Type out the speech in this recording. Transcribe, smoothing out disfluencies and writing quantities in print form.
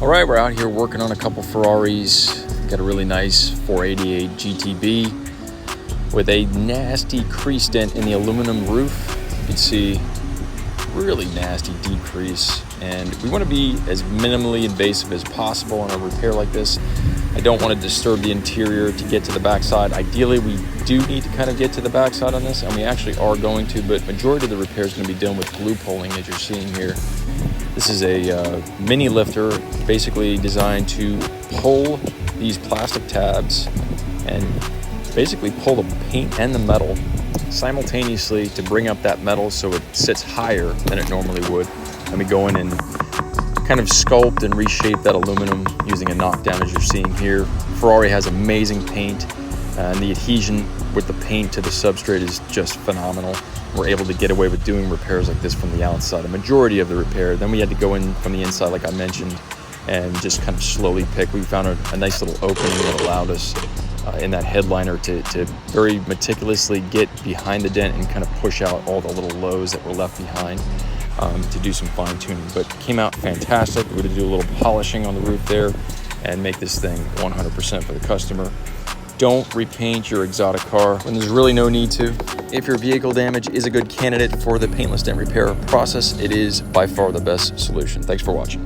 All right, we're out here working on a couple Ferraris. Got a really nice 488 GTB with a nasty crease dent in the aluminum roof. You can see really nasty deep crease, and we want to be as minimally invasive as possible on a repair like this. I don't want to disturb the interior to get to the backside. Ideally, we do need to kind of get to the backside on this, and we actually are going to, but majority of the repair is going to be done with glue pulling, as you're seeing here. This is a mini lifter, basically designed to pull these plastic tabs and basically pull the paint and the metal simultaneously to bring up that metal so it sits higher than it normally would. And we go in and kind of sculpt and reshape that aluminum using a knockdown, as you're seeing here. Ferrari has amazing paint, and the adhesion with the paint to the substrate is just phenomenal. We're able to get away with doing repairs like this from the outside, a majority of the repair. Then we had to go in from the inside, like I mentioned, and just kind of slowly pick. We found a nice little opening that allowed us in that headliner to very meticulously get behind the dent and kind of push out all the little lows that were left behind to do some fine tuning. But came out fantastic. We're gonna do a little polishing on the roof there and make this thing 100% for the customer. Don't repaint your exotic car when there's really no need to. If your vehicle damage is a good candidate for the paintless dent repair process, it is by far the best solution. Thanks for watching.